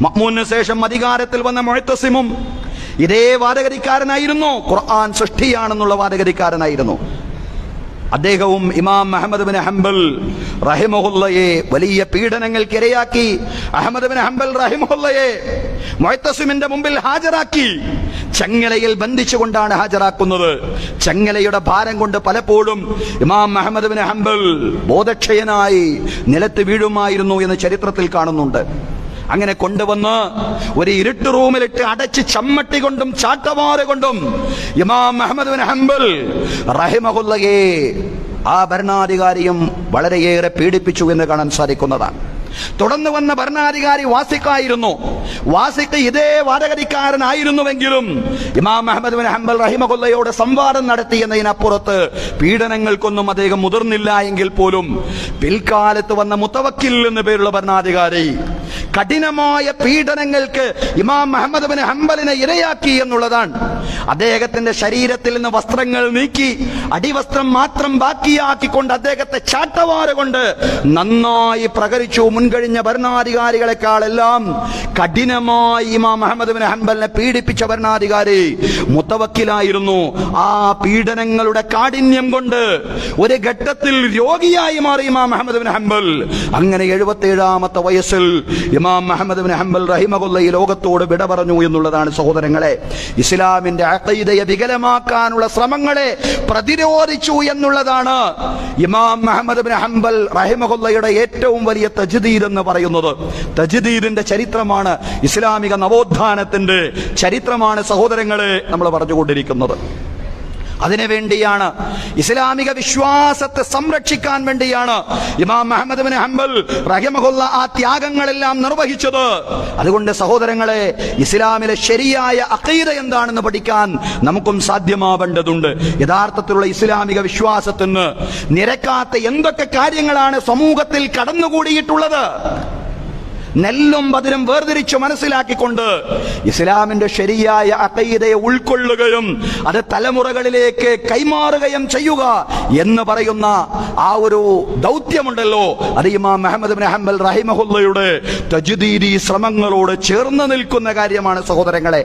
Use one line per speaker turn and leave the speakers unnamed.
മഅ്മൂനിന് ശേഷം അധികാരത്തിൽ വന്ന മുഅ്തസിമും ഇതേ വാദഗതിക്കാരനായിരുന്നു. ഖുർആൻ സൃഷ്ടിയാണെന്നുള്ള വാദഗതിക്കാരനായിരുന്നു. അദ്ദേഹവും ഇമാം അഹ്മദ് ബിൻ ഹംബൽ റഹിമഹുല്ലയെ വലിയ പീഡനങ്ങൾക്ക് ഇരയാക്കി. അഹ്മദ് ബിൻ ഹംബൽ റഹിമഹുല്ലയെ മുഅ്തസിമിന്റെ മുമ്പിൽ ഹാജരാക്കി. ചങ്ങലയിൽ ബന്ധിച്ചുകൊണ്ടാണ് ഹാജരാക്കുന്നത്. ചങ്ങലയുടെ ഭാരം കൊണ്ട് പലപ്പോഴും ഇമാം അഹ്മദ് ബിൻ ഹംബൽ ബോധക്ഷയനായി നിലത്ത് വീഴുമായിരുന്നു എന്ന് ചരിത്രത്തിൽ കാണുന്നുണ്ട്. അങ്ങനെ കൊണ്ടുവന്ന് ഒരു ഇരുട്ട് റൂമിലിട്ട് അടച്ച് ചമ്മട്ടി കൊണ്ടും ചാട്ടവാറ് കൊണ്ടും ഇമാം അഹ്മദ് ബിൻ ഹംബൽ റഹിമഹുല്ലയെ ആ ഭരണാധികാരിയും വളരെയേറെ പീഡിപ്പിച്ചു എന്ന് കാണാൻ സാധിക്കുന്നതാണ്. തുടർന്ന് വന്ന ഭരണാധികാരി വാസിഖായിരുന്നു. വാസിഖ് ഇതേ വാദഗതിക്കാരനായിരുന്നുവെങ്കിലും ഇമാം അഹ്മദ് ബിൻ ഹംബൽ റഹിമഹുല്ലയോട് സംവാദം നടത്തി എന്നതിനപ്പുറത്ത് പീഡനങ്ങൾക്കൊന്നും അദ്ദേഹം മുതിർന്നില്ല എങ്കിൽ പോലും പിൽക്കാലത്ത് വന്ന മുത്തവക്കിൽ എന്ന പേരുള്ള ഭരണാധികാരി കഠിനമായ പീഡനങ്ങൾക്ക് ഇമാം അഹ്മദ് ബിൻ ഹംബലിനെ ഇരയാക്കി എന്നുള്ളതാണ്. അദ്ദേഹത്തിന്റെ ശരീരത്തിൽ നിന്ന് വസ്ത്രങ്ങൾ നീക്കി അടിവസ്ത്രം മാത്രം ബാക്കിയാക്കിക്കൊണ്ട് അദ്ദേഹത്തെ ചാട്ടവാറ് കൊണ്ട് നന്നായി പ്രകരിച്ചു. മുൻകഴിഞ്ഞ ഭരണാധികാരികളെക്കാളെല്ലാം കഠിനമായി ഇമാം അഹ്മദ് ബിൻ ഹംബലിനെ പീഡിപ്പിച്ച ഭരണാധികാരി മുത്തവക്കിലായിരുന്നു. ആ പീഡനങ്ങളുടെ കാഠിന്യം കൊണ്ട് ഒരു ഘട്ടത്തിൽ രോഗിയായി മാറി ഇമാം അഹ്മദ് ബിൻ ഹംബൽ. അങ്ങനെ 77-ാമത്തെ വയസ്സിൽ ഇമാം അഹ്മദ് ബിൻ ഹംബൽ റഹിമഹുല്ല ഈ ലോകത്തോട് വിട പറഞ്ഞു എന്നുള്ളതാണ് സഹോദരങ്ങളെ. ഇസ്ലാമിന്റെ അഖീദയെ വികലമാക്കാനുള്ള ശ്രമങ്ങളെ പ്രതിരോധിച്ചു എന്നുള്ളതാണ് ഇമാം അഹ്മദ് ബിൻ ഹംബൽ റഹിമഹുല്ലയുടെ ഏറ്റവും വലിയ തജ്ദീദ് എന്ന് പറയുന്നത്. തജ്ദീദിന്റെ ചരിത്രമാണ്, ഇസ്ലാമിക നവോത്ഥാനത്തിന്റെ ചരിത്രമാണ് സഹോദരങ്ങളെ നമ്മൾ പറഞ്ഞുകൊണ്ടിരിക്കുന്നത്. അതിനുവേണ്ടിയാണ്, ഇസ്ലാമിക വിശ്വാസത്തെ സംരക്ഷിക്കാൻ വേണ്ടിയാണ് ഇമാം അഹ്മദ് ബിൻ ഹംബൽ റഹിമഹുല്ല ആ ത്യാഗങ്ങളെല്ലാം നിർവഹിച്ചത്. അതുകൊണ്ട് സഹോദരങ്ങളെ, ഇസ്ലാമിലെ ശരിയായ അഖീദ എന്താണെന്ന് പഠിക്കാൻ നമുക്കും സാധ്യമാവേണ്ടതുണ്ട്. യഥാർത്ഥത്തിലുള്ള ഇസ്ലാമിക വിശ്വാസത്തിന് നിരക്കാത്ത എന്തൊക്കെ കാര്യങ്ങളാണ് സമൂഹത്തിൽ കടന്നുകൂടിയിട്ടുള്ളത്. നെല്ലും പതിരും വേർതിരിച്ചു മനസ്സിലാക്കിക്കൊണ്ട് ഇസ്ലാമിന്റെ ശരിയായ അഖീദയെ ഉൾക്കൊള്ളുകയും അത് തലമുറകളിലേക്ക് കൈമാറുകയും ചെയ്യുക എന്ന് പറയുന്ന ആ ഒരു ദൗത്യമുണ്ടല്ലോ, അത് ഇമാം അഹ്മദ് ബിൻ ഹംബൽ റഹിമഹുല്ലയുടെ തജ്ദീദി ശ്രമങ്ങളോട് ചേർന്ന് നിൽക്കുന്ന കാര്യമാണ് സഹോദരങ്ങളെ.